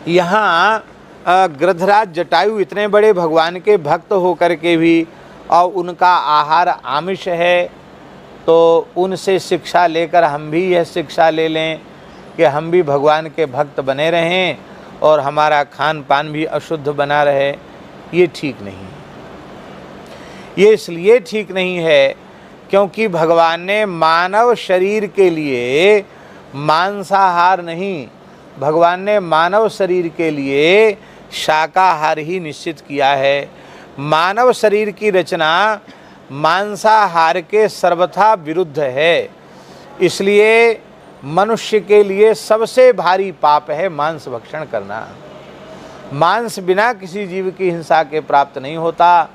यहाँ गृधराज जटायु इतने बड़े भगवान के भक्त होकर के भी और उनका आहार आमिष है, तो उनसे शिक्षा लेकर हम भी यह शिक्षा ले लें कि हम भी भगवान के भक्त बने रहें और हमारा खान पान भी अशुद्ध बना रहे। ये ठीक नहीं है। ये इसलिए ठीक नहीं है क्योंकि भगवान ने मानव शरीर के लिए मांसाहार नहीं, भगवान ने मानव शरीर के लिए शाकाहार ही निश्चित किया है। मानव शरीर की रचना मांसाहार के सर्वथा विरुद्ध है। इसलिए मनुष्य के लिए सबसे भारी पाप है मांस भक्षण करना। मांस बिना किसी जीव की हिंसा के प्राप्त नहीं होता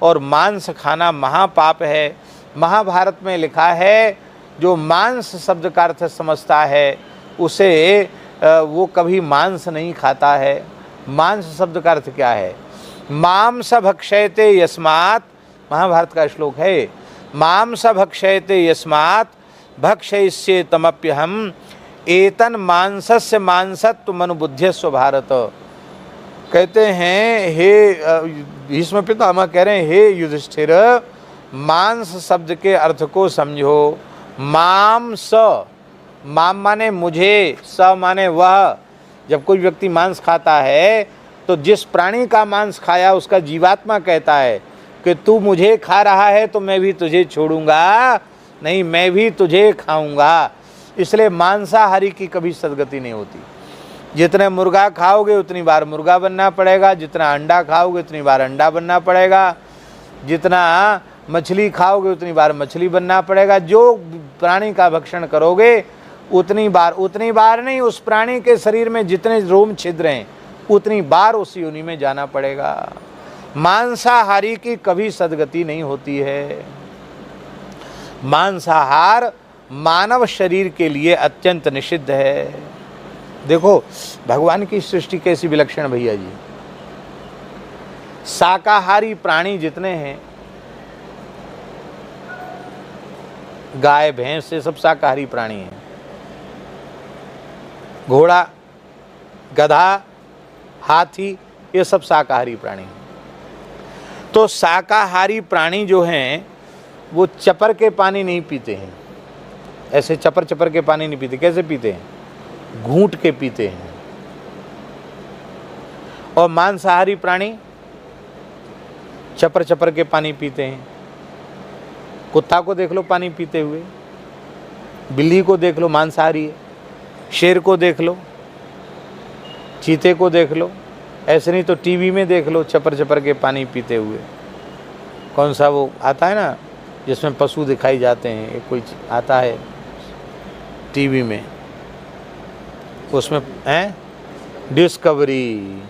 और मांस खाना महापाप है। महाभारत में लिखा है, जो मांस शब्द का अर्थ समझता है उसे वो कभी मांस नहीं खाता है। मांस शब्द का अर्थ क्या है? मांस भक्षयते यस्मात्, महाभारत का श्लोक है, मांस भक्षयते यस्मात् भक्षयिष्ये तमप्यहम् एतन मांसस्य मांसत्व मनुबुद्ध्यस्व भारत। कहते हैं, हे भीष्म पितामह कह रहे हैं, हे युधिष्ठिर, मांस शब्द के अर्थ को समझो। मांस, माम माने मुझे, स माने वह। जब कोई व्यक्ति मांस खाता है तो जिस प्राणी का मांस खाया उसका जीवात्मा कहता है कि तू मुझे खा रहा है तो मैं भी तुझे छोड़ूंगा नहीं, मैं भी तुझे खाऊंगा। इसलिए मांसाहारी की कभी सदगति नहीं होती। जितने मुर्गा खाओगे उतनी बार मुर्गा बनना पड़ेगा, जितना अंडा खाओगे उतनी बार अंडा बनना पड़ेगा, जितना मछली खाओगे उतनी बार मछली बनना पड़ेगा। जो प्राणी का भक्षण करोगे उतनी बार नहीं, उस प्राणी के शरीर में जितने रोम छिद्र हैं उतनी बार उस योनि में जाना पड़ेगा। मांसाहारी की कभी सदगति नहीं होती है। मांसाहार मानव शरीर के लिए अत्यंत निषिद्ध है। देखो भगवान की सृष्टि कैसी विलक्षण भैया जी। शाकाहारी प्राणी जितने हैं, गाय भैंस से सब शाकाहारी प्राणी हैं। घोड़ा, गधा, हाथी, ये सब शाकाहारी प्राणी हैं। तो शाकाहारी प्राणी जो हैं वो चपर के पानी नहीं पीते हैं। ऐसे चपर चपर के पानी नहीं पीते। कैसे पीते हैं? घूंट के पीते हैं। और मांसाहारी प्राणी चपर चपर के पानी पीते हैं। कुत्ता को देख लो पानी पीते हुए, बिल्ली को देख लो मांसाहारी है, शेर को देख लो, चीते को देख लो, ऐसे नहीं तो टीवी में देख लो चपर चपर के पानी पीते हुए। कौन सा वो आता है ना जिसमें पशु दिखाई जाते हैं, एक कोई आता है टीवी में, उसमें है डिस्कवरी,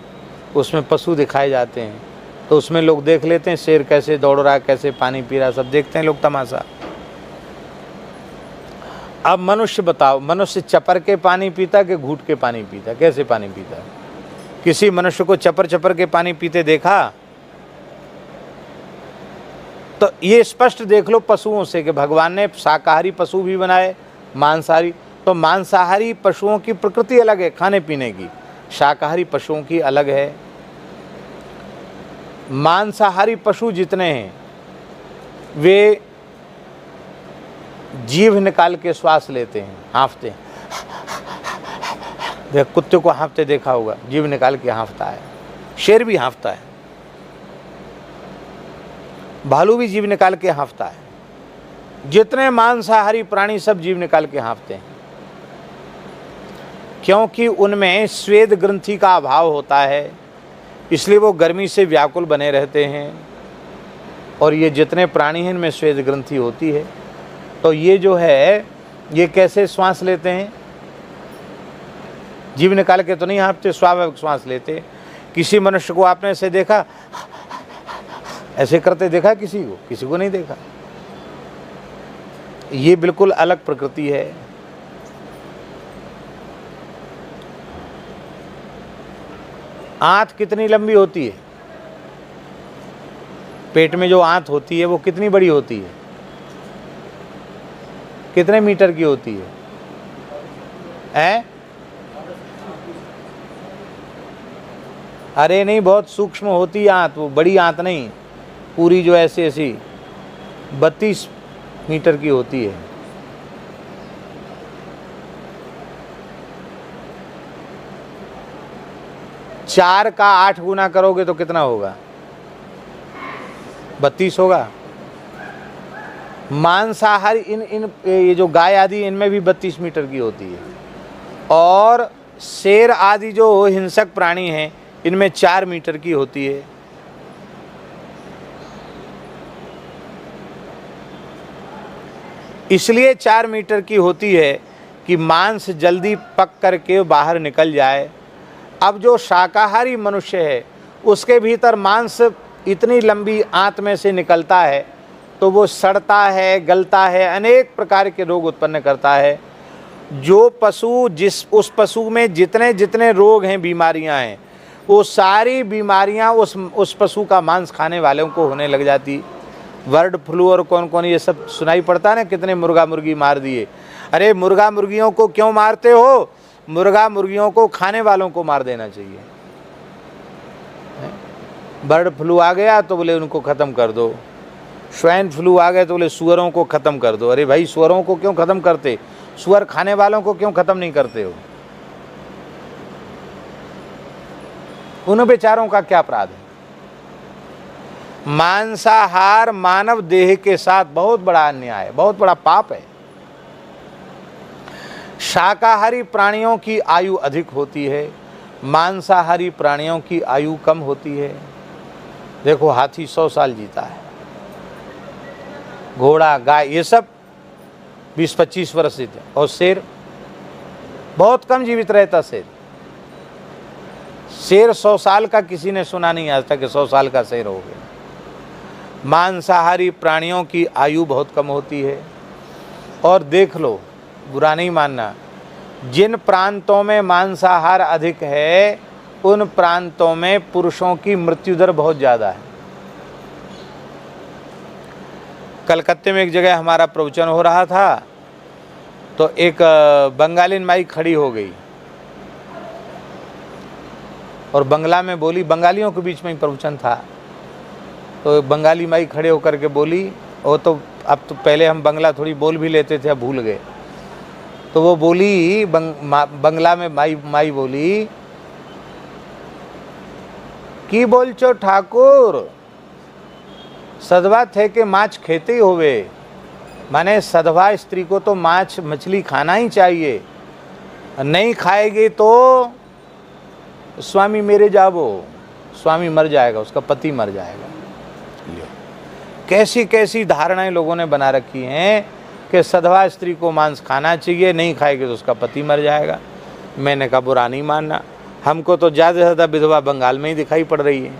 उसमें पशु दिखाए जाते हैं, तो उसमें लोग देख लेते हैं शेर कैसे दौड़ रहा, कैसे पानी पी रहा, सब देखते हैं लोग तमाशा। अब मनुष्य बताओ, मनुष्य चपर के पानी पीता कि घूंट के पानी पीता? कैसे पानी पीता? किसी मनुष्य को चपर चपर के पानी पीते देखा? तो ये स्पष्ट देख लो पशुओं से कि भगवान ने शाकाहारी पशु भी बनाए, मांसाहारी। तो मांसाहारी पशुओं की प्रकृति अलग है खाने पीने की, शाकाहारी पशुओं की अलग है। मांसाहारी पशु जितने हैं वे जीभ निकाल के श्वास लेते हैं, हाँफते हैं। देख कुत्ते को हाँफते देखा होगा, जीभ निकाल के हाँफता है। शेर भी हाँफता है, भालू भी जीभ निकाल के हाँफता है। जितने मांसाहारी प्राणी सब जीभ निकाल के हाँफते हैं, क्योंकि उनमें स्वेद ग्रंथि का अभाव होता है, इसलिए वो गर्मी से व्याकुल बने रहते हैं। और ये जितने प्राणी हैं इनमें स्वेद ग्रंथि होती है। तो ये जो है ये कैसे श्वास लेते हैं? जीभ निकाल के तो नहीं हाँफते, स्वाभाविक श्वास लेते। किसी मनुष्य को आपने ऐसे देखा, ऐसे करते देखा किसी को? किसी को नहीं देखा। ये बिल्कुल अलग प्रकृति है। आंत कितनी लंबी होती है? पेट में जो आंत होती है वो कितनी बड़ी होती है? कितने मीटर की होती है? अरे नहीं, बहुत सूक्ष्म होती है आंत, वो बड़ी आंत नहीं, पूरी जो ऐसी ऐसी 32 मीटर की होती है। चार का 8 गुना करोगे तो कितना होगा? 32 होगा। मांसाहारी इन ये जो गाय आदि इनमें भी 32 मीटर की होती है, और शेर आदि जो हिंसक प्राणी हैं इनमें 4 मीटर की होती है। इसलिए 4 मीटर की होती है कि मांस जल्दी पक करके बाहर निकल जाए। अब जो शाकाहारी मनुष्य है उसके भीतर मांस इतनी लंबी आंत में से निकलता है तो वो सड़ता है, गलता है, अनेक प्रकार के रोग उत्पन्न करता है। जो पशु उस पशु में जितने जितने रोग हैं, बीमारियां हैं, वो सारी बीमारियां उस पशु का मांस खाने वालों को होने लग जाती। बर्ड फ्लू और कौन कौन ये सब सुनाई पड़ता है ना, कितने मुर्गा मुर्गी मार दिए। अरे मुर्गा मुर्गियों को क्यों मारते हो? मुर्गा मुर्गियों को खाने वालों को मार देना चाहिए। बर्ड फ्लू आ गया तो बोले उनको ख़त्म कर दो, स्वाइन फ्लू आ गए तो बोले सुअरों को ख़त्म कर दो। अरे भाई, सुअरों को क्यों ख़त्म करते? सुअर खाने वालों को क्यों ख़त्म नहीं करते हो? उन बेचारों का क्या अपराध है? मांसाहार मानव देह के साथ बहुत बड़ा अन्याय है, बहुत बड़ा पाप है। शाकाहारी प्राणियों की आयु अधिक होती है, मांसाहारी प्राणियों की आयु कम होती है। देखो, हाथी 100 साल जीता है, घोड़ा, गाय, ये सब 20-25 वर्ष जीते, और शेर बहुत कम जीवित रहता। शेर 100 साल का किसी ने सुना नहीं आज तक कि 100 साल का शेर हो गया। मांसाहारी प्राणियों की आयु बहुत कम होती है। और देख लो, बुरा नहीं मानना, जिन प्रांतों में मांसाहार अधिक है उन प्रांतों में पुरुषों की मृत्यु दर बहुत ज़्यादा है। कलकत्ते में एक जगह हमारा प्रवचन हो रहा था तो एक बंगाली माई खड़ी हो गई और बंगला में बोली। बंगालियों के बीच में ही प्रवचन था तो बंगाली माई खड़े होकर के बोली। वो तो अब तो पहले हम बंगला थोड़ी बोल भी लेते थे, अब भूल गए। तो वो बोली बंगला में माई बोली, की बोलचो ठाकुर, सधवा थे के माछ खेते ही होवे। माने सधवा स्त्री को तो माछ मछली खाना ही चाहिए, नहीं खाएगी तो स्वामी मेरे जाबो, स्वामी मर जाएगा, उसका पति मर जाएगा। कैसी कैसी धारणाएं लोगों ने बना रखी हैं कि सधवा स्त्री को मांस खाना चाहिए, नहीं खाएगी तो उसका पति मर जाएगा। मैंने कहा बुरा नहीं मानना, हमको तो ज़्यादा से ज़्यादा विधवा बंगाल में ही दिखाई पड़ रही है।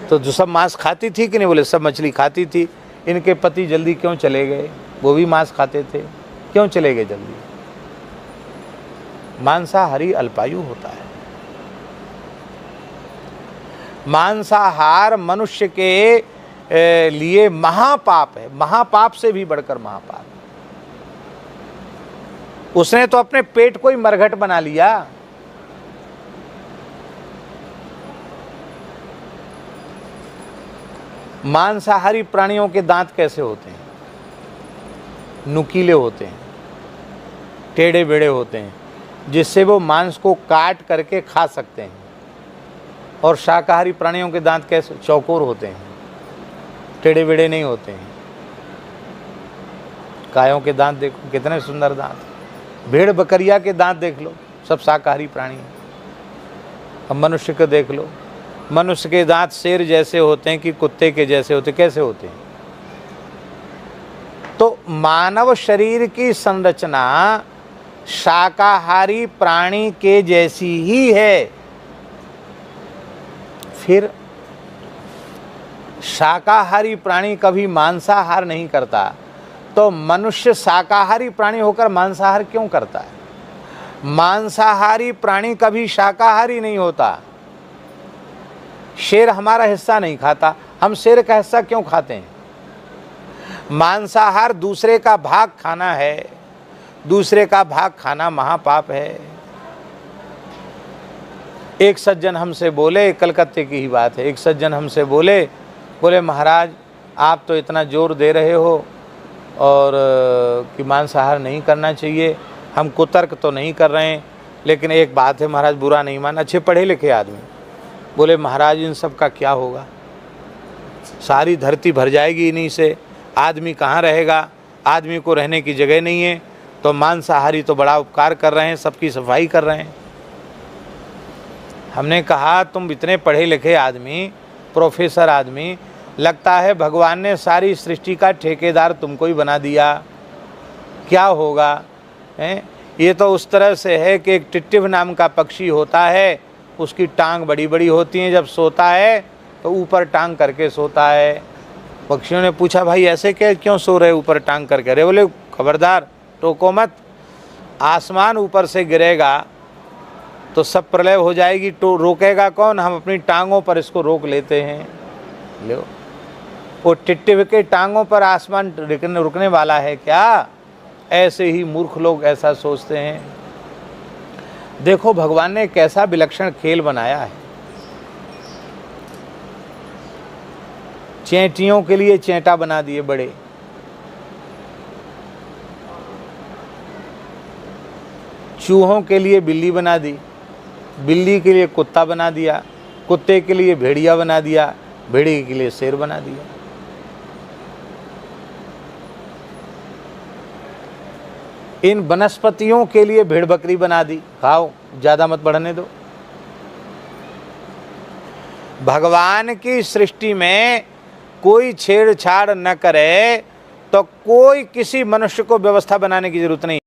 तो जो सब मांस खाती थी कि नहीं? बोले सब मछली खाती थी। इनके पति जल्दी क्यों चले गए? वो भी मांस खाते थे, क्यों चले गए जल्दी? मांसाहारी अल्पायु होता है। मांसाहार मनुष्य के लिए महापाप है, महापाप से भी बढ़कर महापाप। उसने तो अपने पेट को ही मरघट बना लिया। मांसाहारी प्राणियों के दांत कैसे होते हैं? नुकीले होते हैं, टेढ़े बेड़े होते हैं, जिससे वो मांस को काट करके खा सकते हैं। और शाकाहारी प्राणियों के दांत कैसे? चौकोर होते हैं, टेढ़े बेड़े नहीं होते हैं। गायों के दांत देखो कितने सुंदर दांत, भेड़ बकरिया के दांत देख लो, सब शाकाहारी प्राणी हैं। अब मनुष्य को देख लो, मनुष्य के दांत शेर जैसे होते हैं कि कुत्ते के जैसे होते, कैसे होते हैं? तो मानव शरीर की संरचना शाकाहारी प्राणी के जैसी ही है। फिर शाकाहारी प्राणी कभी मांसाहार नहीं करता, तो मनुष्य शाकाहारी प्राणी होकर मांसाहार क्यों करता है? मांसाहारी प्राणी कभी शाकाहारी नहीं होता। शेर हमारा हिस्सा नहीं खाता, हम शेर का हिस्सा क्यों खाते हैं? मांसाहार दूसरे का भाग खाना है, दूसरे का भाग खाना महापाप है। एक सज्जन हमसे बोले, कलकत्ते की ही बात है, एक सज्जन हमसे बोले महाराज आप तो इतना जोर दे रहे हो और कि मांसाहार नहीं करना चाहिए, हम कुतर्क तो नहीं कर रहे हैं, लेकिन एक बात है महाराज, बुरा नहीं मान, अच्छे पढ़े लिखे आदमी, बोले महाराज इन सब का क्या होगा, सारी धरती भर जाएगी इन्हीं से, आदमी कहाँ रहेगा, आदमी को रहने की जगह नहीं है, तो मांसाहारी तो बड़ा उपकार कर रहे हैं, सबकी सफाई कर रहे हैं। हमने कहा तुम इतने पढ़े लिखे आदमी, प्रोफेसर आदमी, लगता है भगवान ने सारी सृष्टि का ठेकेदार तुमको ही बना दिया, क्या होगा हैं? ये तो उस तरह से है कि एक टिट्टिव नाम का पक्षी होता है, उसकी टांग बड़ी बड़ी होती हैं, जब सोता है तो ऊपर टांग करके सोता है। पक्षियों ने पूछा भाई ऐसे क्यों सो रहे ऊपर टांग करके? अरे बोले खबरदार टोको मत, आसमान ऊपर से गिरेगा तो सब प्रलय हो जाएगी, तो रोकेगा कौन? हम अपनी टांगों पर इसको रोक लेते हैं। लो वो टिट्टिव के टांगों पर आसमान रुकने वाला है क्या? ऐसे ही मूर्ख लोग ऐसा सोचते हैं। देखो भगवान ने कैसा विलक्षण खेल बनाया है। चैंटियों के लिए चैंटा बना दिए बड़े, चूहों के लिए बिल्ली बना दी, बिल्ली के लिए कुत्ता बना दिया, कुत्ते के लिए भेड़िया बना दिया, भेड़िए के लिए शेर बना दिया। इन वनस्पतियों के लिए भेड़ बकरी बना दी, खाओ ज्यादा मत बढ़ने दो। भगवान की सृष्टि में कोई छेड़छाड़ न करे तो कोई किसी मनुष्य को व्यवस्था बनाने की जरूरत नहीं।